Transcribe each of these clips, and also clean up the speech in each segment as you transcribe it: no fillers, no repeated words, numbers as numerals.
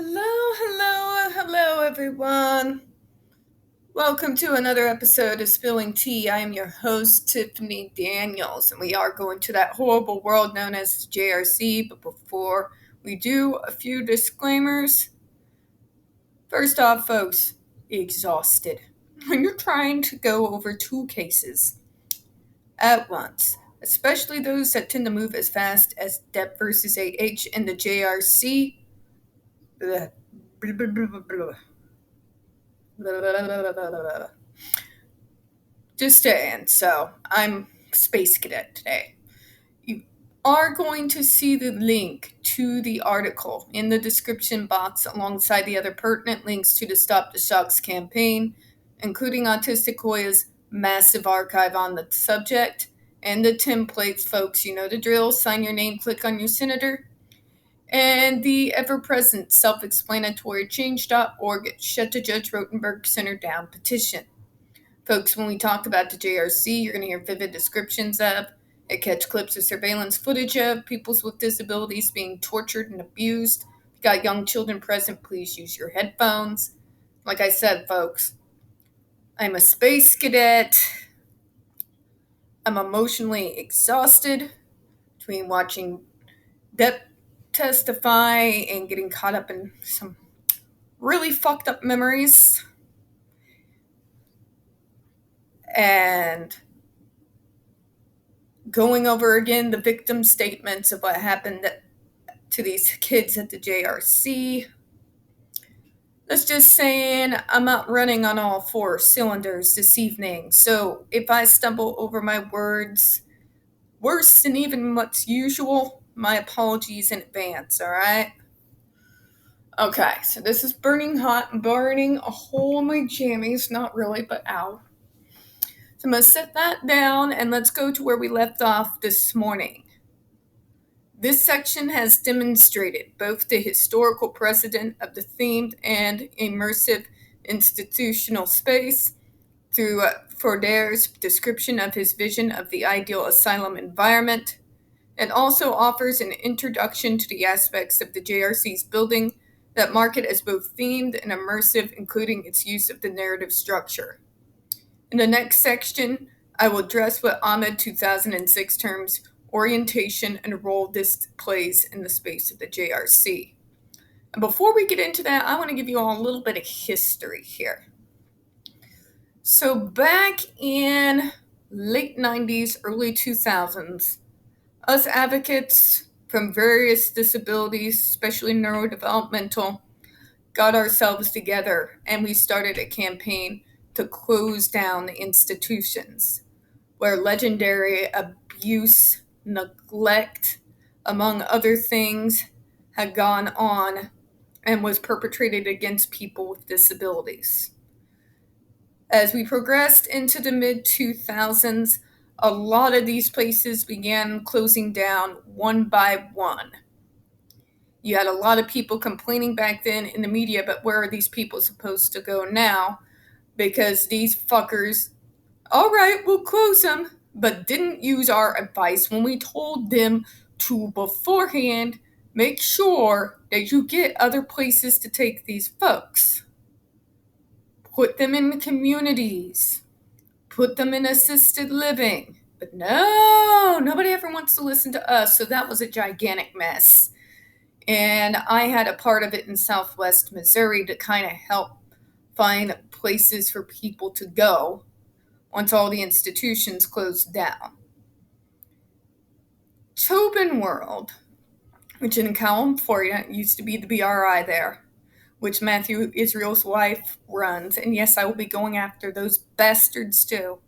Hello, everyone. Welcome to another episode of Spilling Tea. I am your host, Tiffany Daniels, and we are going to that horrible world known as the JRC. But before we do, a few disclaimers. First off, folks, exhausted. When you're trying to go over two cases at once, especially those that tend to move as fast as Depp versus AH and the JRC, blah, blah, blah, blah, blah, blah. Just saying, so I'm Space Cadet today. You are going to see the link to the article in the description box alongside the other pertinent links to the Stop the Shocks campaign, including Autistic Hoya's massive archive on the subject, and the templates, folks. You know the drill. Sign your name, click on your senator, and the ever-present self-explanatory change.org Shut the Judge Rotenberg Center Down petition. Folks, when we talk about the JRC, you're going to hear vivid descriptions of and catch clips of surveillance footage of peoples with disabilities being tortured and abused. If you got young children present, please use your headphones. Like I said, folks, I'm a space cadet. I'm emotionally exhausted between watching Depp testify and getting caught up in some really fucked up memories. And going over again the victim statements of what happened to these kids at the JRC. Let's just saying I'm not running on all four cylinders this evening, so if I stumble over my words worse than even what's usual, my apologies in advance, alright? Okay, so this is burning hot, burning a hole in my jammies, not really, but ow. So I'm going to set that down and let's go to where we left off this morning. This section has demonstrated both the historical precedent of the themed and immersive institutional space through Frodaire's description of his vision of the ideal asylum environment. It also offers an introduction to the aspects of the JRC's building that mark it as both themed and immersive, including its use of the narrative structure. In the next section, I will address what Ahmed 2006 terms orientation and role this plays in the space of the JRC. And before we get into that, I want to give you all a little bit of history here. So back in late 90s, early 2000s, us advocates from various disabilities, especially neurodevelopmental, got ourselves together and we started a campaign to close down the institutions where legendary abuse, neglect, among other things, had gone on and was perpetrated against people with disabilities. As we progressed into the mid-2000s, a lot of these places began closing down one by one. You had a lot of people complaining back then in the media, but where are these people supposed to go now? Because these fuckers, all right, we'll close them, but didn't use our advice when we told them to beforehand make sure that you get other places to take these folks. Put them in the communities. Put them in assisted living. But no, nobody ever wants to listen to us, so that was a gigantic mess. And I had a part of it in Southwest Missouri to kind of help find places for people to go once all the institutions closed down. Tobin World, which in California used to be the BRI there, which Matthew Israel's wife runs, and yes, I will be going after those bastards too.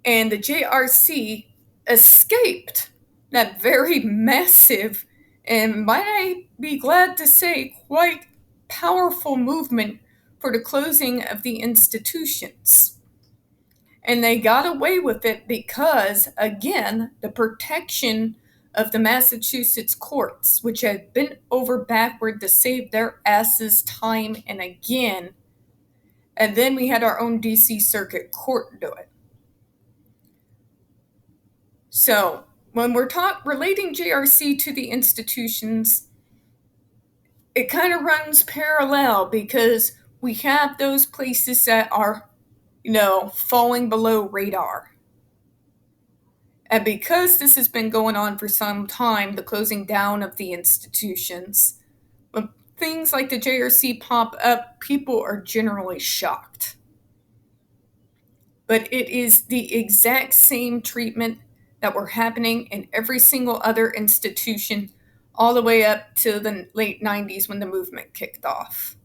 And the JRC escaped that very massive, and might I be glad to say, quite powerful movement for the closing of the institutions. And they got away with it because, again, the protection of the Massachusetts courts, which had bent over backward to save their asses time and again. And then we had our own DC Circuit Court do it. So, when we're relating JRC to the institutions, it kind of runs parallel because we have those places that are, falling below radar. And because this has been going on for some time, the closing down of the institutions, when things like the JRC pop up, people are generally shocked. But it is the exact same treatment that were happening in every single other institution all the way up to the late 90s when the movement kicked off.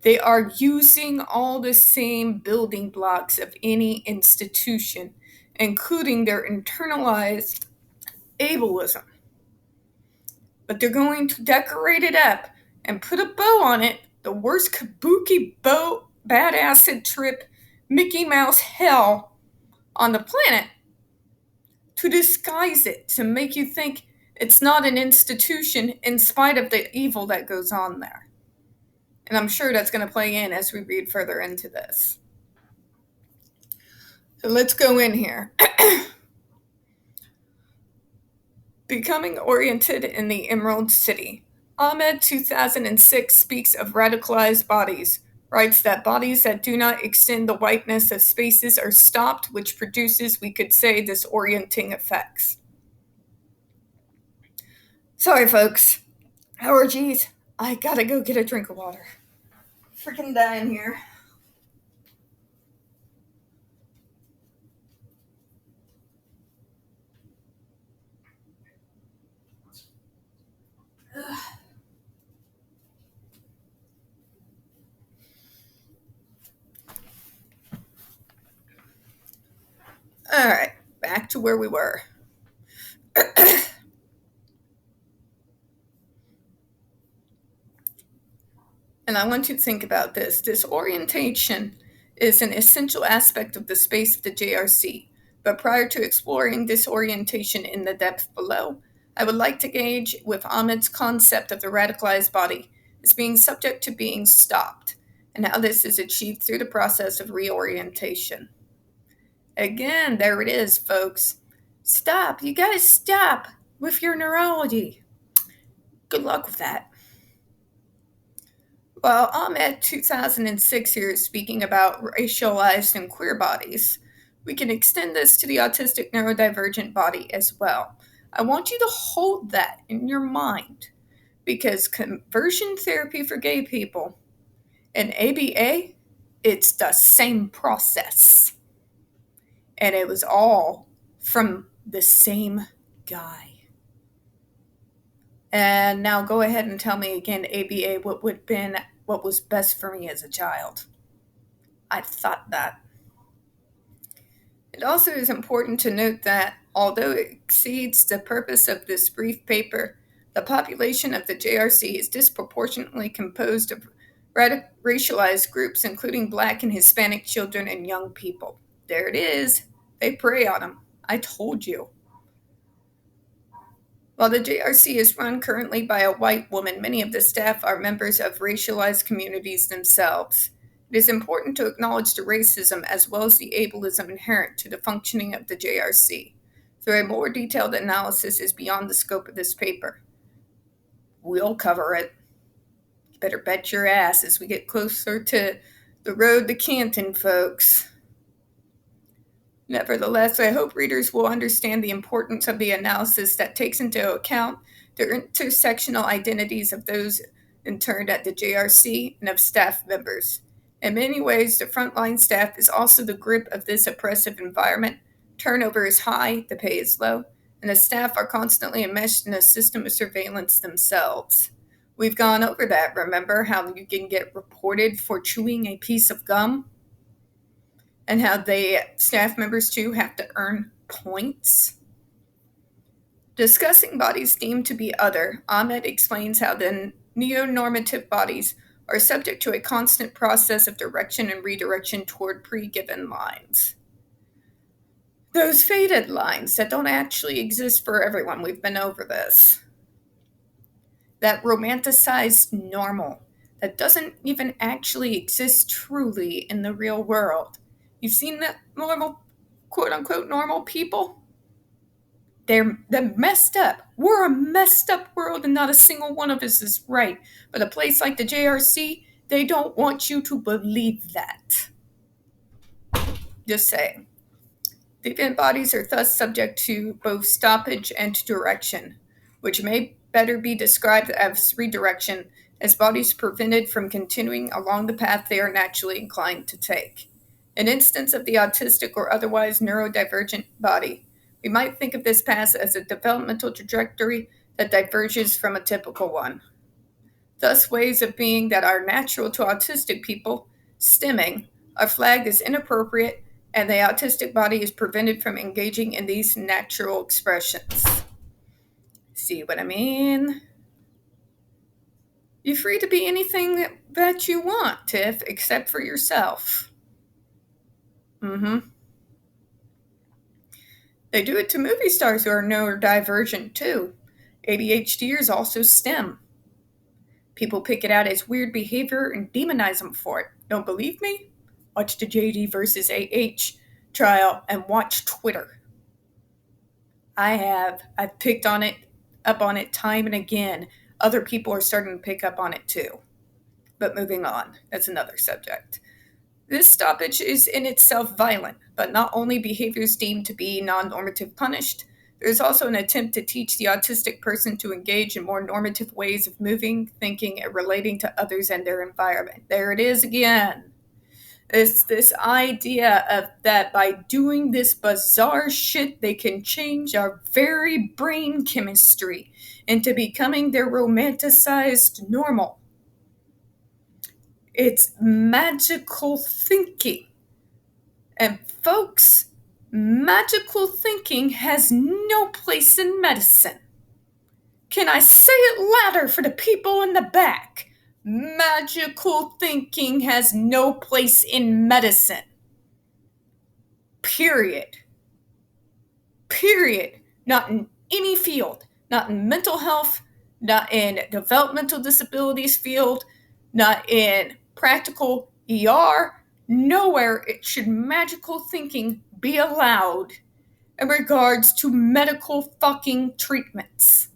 They are using all the same building blocks of any institution, including their internalized ableism. But they're going to decorate it up and put a bow on it, the worst kabuki bow, bad acid trip, Mickey Mouse hell on the planet, to disguise it, to make you think it's not an institution in spite of the evil that goes on there. And I'm sure that's going to play in as we read further into this. So let's go in here. Becoming oriented in the Emerald City. Ahmed 2006 speaks of radicalized bodies, writes that bodies that do not extend the whiteness of spaces are stopped, which produces, we could say, disorienting effects. Sorry, folks. Allergies. I gotta go get a drink of water. Freaking dying here. All right, back to where we were. And I want you to think about this. Disorientation is an essential aspect of the space of the JRC. But prior to exploring disorientation in the depth below, I would like to gauge with Ahmed's concept of the radicalized body as being subject to being stopped, and how this is achieved through the process of reorientation. Again, there it is, folks. Stop. You gotta stop with your neurology. Good luck with that. Well, Ahmed 2006 here is speaking about racialized and queer bodies. We can extend this to the autistic neurodivergent body as well. I want you to hold that in your mind because conversion therapy for gay people and ABA, it's the same process. And it was all from the same guy. And now go ahead and tell me again, ABA, what was best for me as a child. I thought that. It also is important to note that, although it exceeds the purpose of this brief paper, the population of the JRC is disproportionately composed of racialized groups, including Black and Hispanic children and young people. There it is. They prey on them. I told you. While the JRC is run currently by a white woman, many of the staff are members of racialized communities themselves. It is important to acknowledge the racism as well as the ableism inherent to the functioning of the JRC, though a more detailed analysis is beyond the scope of this paper. We'll cover it. You better bet your ass as we get closer to the road to Canton, folks. Nevertheless, I hope readers will understand the importance of the analysis that takes into account the intersectional identities of those interned at the JRC and of staff members. In many ways, the frontline staff is also the grip of this oppressive environment. Turnover is high, the pay is low, and the staff are constantly enmeshed in a system of surveillance themselves. We've gone over that, remember how you can get reported for chewing a piece of gum? And how the staff members too have to earn points. Discussing bodies deemed to be other, Ahmed explains how the neonormative bodies are subject to a constant process of direction and redirection toward pre-given lines. Those faded lines that don't actually exist for everyone, we've been over this. That romanticized normal that doesn't even actually exist truly in the real world. You've seen that normal, quote-unquote, normal people? They're messed up. We're a messed up world and not a single one of us is right. But a place like the JRC, they don't want you to believe that. Just saying. Deviant bodies are thus subject to both stoppage and direction, which may better be described as redirection, as bodies prevented from continuing along the path they are naturally inclined to take. An instance of the autistic or otherwise neurodivergent body, we might think of this path as a developmental trajectory that diverges from a typical one. Thus, ways of being that are natural to autistic people, stimming, are flagged as inappropriate, and the autistic body is prevented from engaging in these natural expressions. See what I mean? You're free to be anything that you want, Tiff, except for yourself. They do it to movie stars who are neurodivergent, too. ADHDers also STEM. People pick it out as weird behavior and demonize them for it. Don't believe me? Watch the JD versus AH trial and watch Twitter. I've picked up on it time and again. Other people are starting to pick up on it too. But moving on, that's another subject. This stoppage is in itself violent, but not only behaviors deemed to be non-normative punished, there is also an attempt to teach the autistic person to engage in more normative ways of moving, thinking, and relating to others and their environment. There it is again. It's this idea of that by doing this bizarre shit, they can change our very brain chemistry into becoming their romanticized normal. It's magical thinking. And folks, magical thinking has no place in medicine. Can I say it louder for the people in the back? Magical thinking has no place in medicine. Period. Period. Not in any field. Not in mental health, not in developmental disabilities field, not in practical ER. Nowhere should magical thinking be allowed in regards to medical fucking treatments.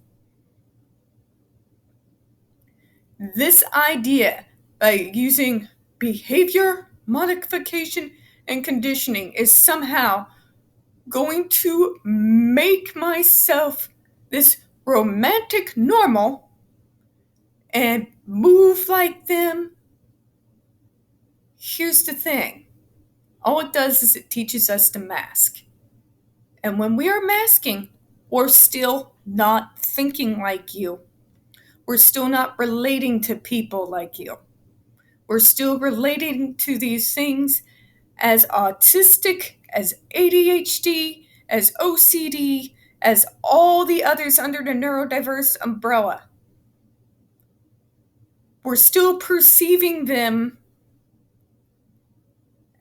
This idea by using behavior modification and conditioning is somehow going to make myself this romantic normal and move like them. Here's the thing. All it does is it teaches us to mask. And when we are masking, we're still not thinking like you. We're still not relating to people like you. We're still relating to these things as autistic, as ADHD, as OCD, as all the others under the neurodiverse umbrella. We're still perceiving them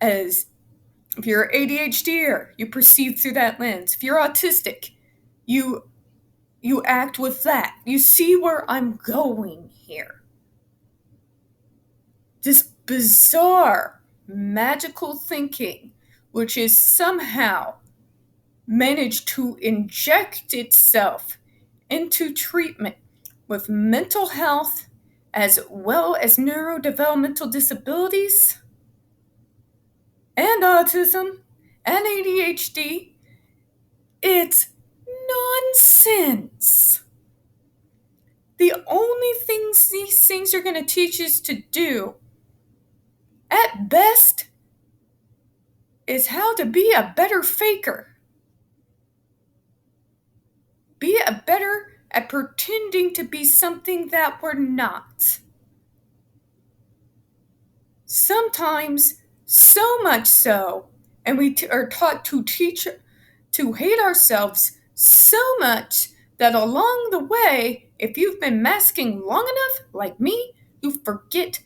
as, if you're ADHDer, you perceive through that lens. If you're autistic, you act with that. You see where I'm going here. This bizarre, magical thinking, which is somehow managed to inject itself into treatment with mental health as well as neurodevelopmental disabilities and autism and ADHD. It's nonsense. The only things these things are going to teach us to do, at best, is how to be a better faker. Be a better at pretending to be something that we're not. Sometimes, so much so, and we are taught to hate ourselves so much that along the way, if you've been masking long enough, like me, you forget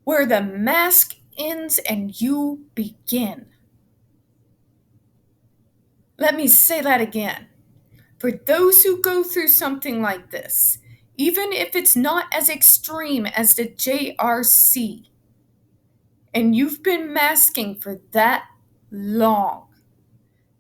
where the mask ends and you begin. Let me say that again. For those who go through something like this, even if it's not as extreme as the JRC, and you've been masking for that long,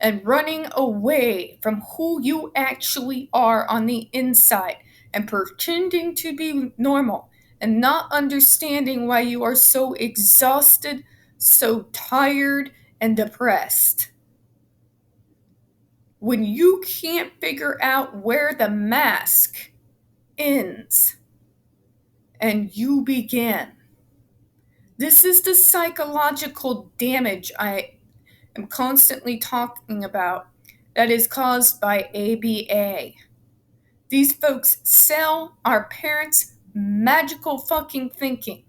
and running away from who you actually are on the inside and pretending to be normal and not understanding why you are so exhausted, so tired, and depressed. When you can't figure out where the mask ends and you begin. This is the psychological damage I am constantly talking about that is caused by ABA. These folks sell our parents magical fucking thinking.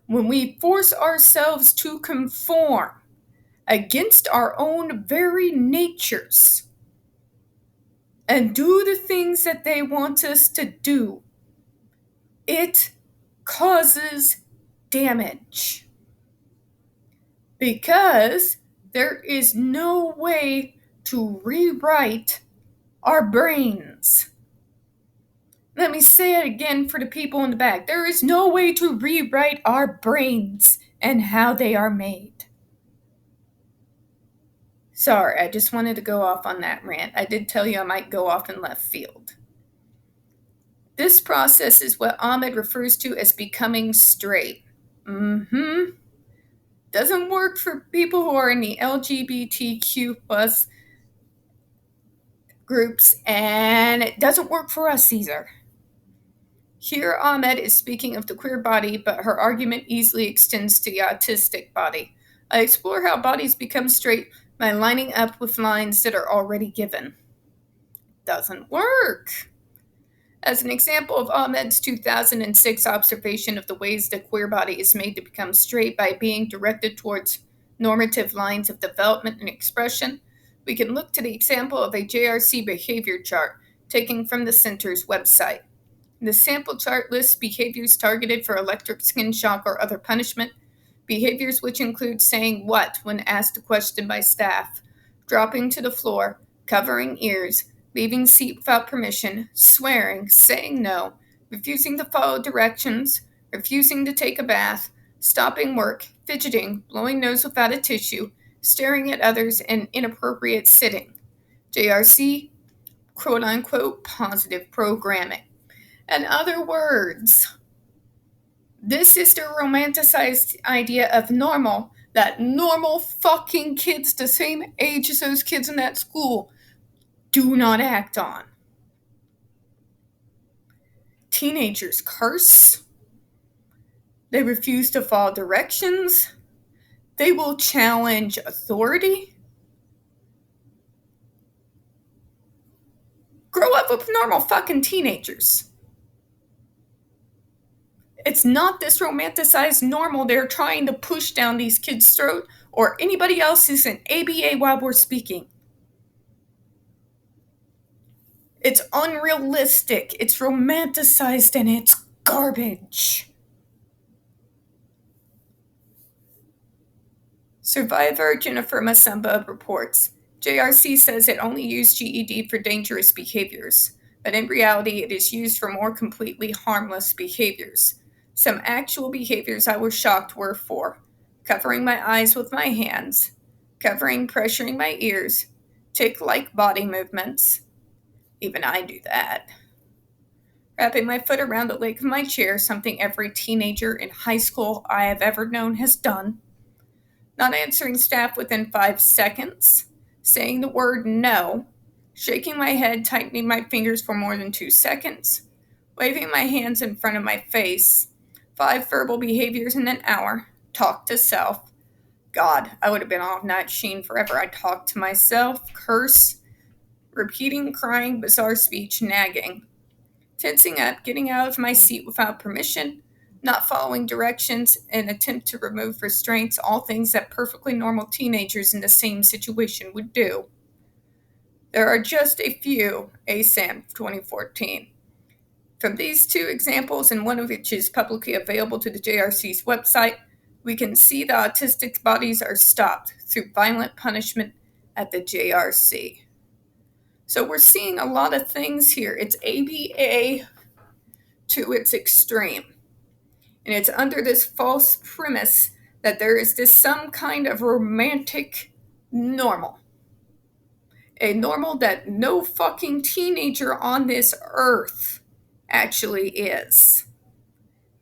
When we force ourselves to conform against our own very natures and do the things that they want us to do, it causes damage. Because there is no way to rewrite our brains. Let me say it again for the people in the back. There is no way to rewrite our brains and how they are made. Sorry, I just wanted to go off on that rant. I did tell you I might go off in left field. This process is what Ahmed refers to as becoming straight. Doesn't work for people who are in the LGBTQ plus groups, and it doesn't work for us either. Here, Ahmed is speaking of the queer body, but her argument easily extends to the autistic body. I explore how bodies become straight by lining up with lines that are already given. Doesn't work. As an example of Ahmed's 2006 observation of the ways the queer body is made to become straight by being directed towards normative lines of development and expression, we can look to the example of a JRC behavior chart taken from the center's website. The sample chart lists behaviors targeted for electric skin shock or other punishment, behaviors which include saying what when asked a question by staff, dropping to the floor, covering ears, leaving seat without permission, swearing, saying no, refusing to follow directions, refusing to take a bath, stopping work, fidgeting, blowing nose without a tissue, staring at others, and inappropriate sitting. JRC, quote-unquote, positive programming. In other words, this is the romanticized idea of normal that normal fucking kids the same age as those kids in that school do not act on. Teenagers curse. They refuse to follow directions. They will challenge authority. Grow up with normal fucking teenagers. It's not this romanticized normal they're trying to push down these kids' throat or anybody else who's in ABA while we're speaking. It's unrealistic, it's romanticized, and it's garbage. Survivor Jennifer Masamba reports, JRC says it only used GED for dangerous behaviors, but in reality it is used for more completely harmless behaviors. Some actual behaviors I was shocked were for covering my eyes with my hands, pressuring my ears, tick-like body movements. Even I do that. Wrapping my foot around the leg of my chair, something every teenager in high school I have ever known has done. Not answering staff within 5 seconds. Saying the word no. Shaking my head, tightening my fingers for more than 2 seconds. Waving my hands in front of my face. 5 verbal behaviors in an hour. Talk to self. God, I would have been off Night Sheen forever. I talk to myself, curse, repeating, crying, bizarre speech, nagging. Tensing up, getting out of my seat without permission, not following directions, and attempt to remove restraints, all things that perfectly normal teenagers in the same situation would do. There are just a few, ASAM 2014. From these 2 examples, and one of which is publicly available to the JRC's website, we can see the autistic bodies are stopped through violent punishment at the JRC. So we're seeing a lot of things here. It's ABA to its extreme. And it's under this false premise that there is this some kind of romantic normal. A normal that no fucking teenager on this earth actually is.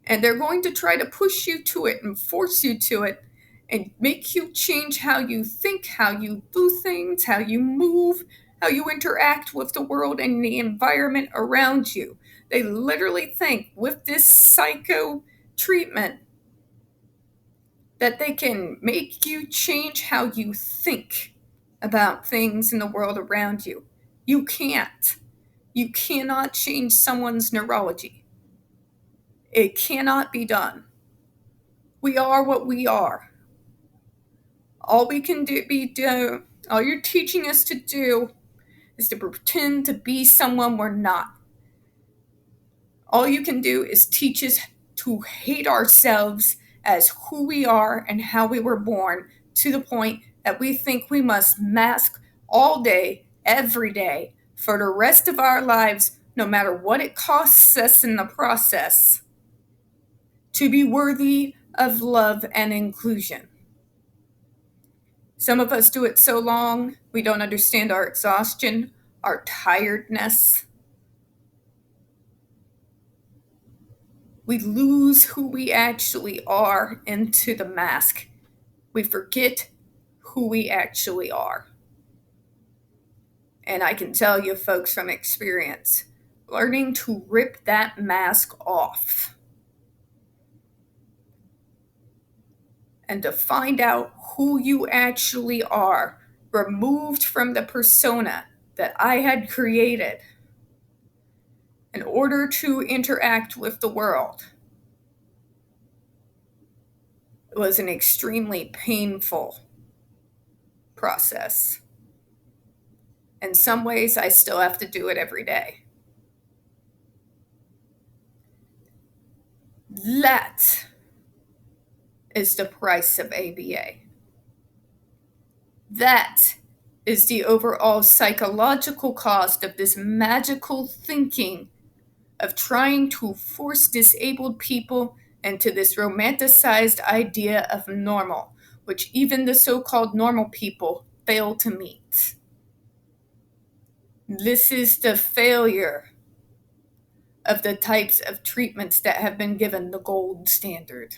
And they're going to try to push you to it and force you to it and make you change how you think, how you do things, how you move, how you interact with the world and the environment around you. They literally think with this psycho treatment that they can make you change how you think about things in the world around you. You can't. You cannot change someone's neurology. It cannot be done. We are what we are. All we can do, all you're teaching us to do is to pretend to be someone we're not. All you can do is teach us to hate ourselves as who we are and how we were born, to the point that we think we must mask all day, every day, for the rest of our lives, no matter what it costs us in the process, to be worthy of love and inclusion. Some of us do it so long, we don't understand our exhaustion, our tiredness. We lose who we actually are into the mask. We forget who we actually are. And I can tell you, folks, from experience, learning to rip that mask off and to find out who you actually are, removed from the persona that I had created in order to interact with the world, it was an extremely painful process. In some ways, I still have to do it every day. That is the price of ABA. That is the overall psychological cost of this magical thinking of trying to force disabled people into this romanticized idea of normal, which even the so-called normal people fail to meet. This is the failure of the types of treatments that have been given the gold standard.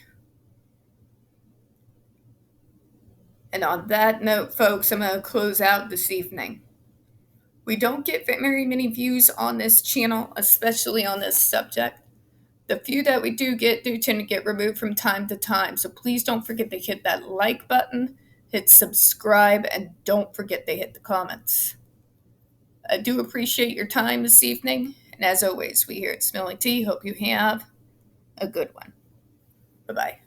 And on that note, folks, I'm going to close out this evening. We don't get very many views on this channel, especially on this subject. The few that we do tend to get removed from time to time. So please don't forget to hit that like button, hit subscribe, and don't forget to hit the comments. I do appreciate your time this evening. And as always, we here at Smelling Tea hope you have a good one. Bye-bye.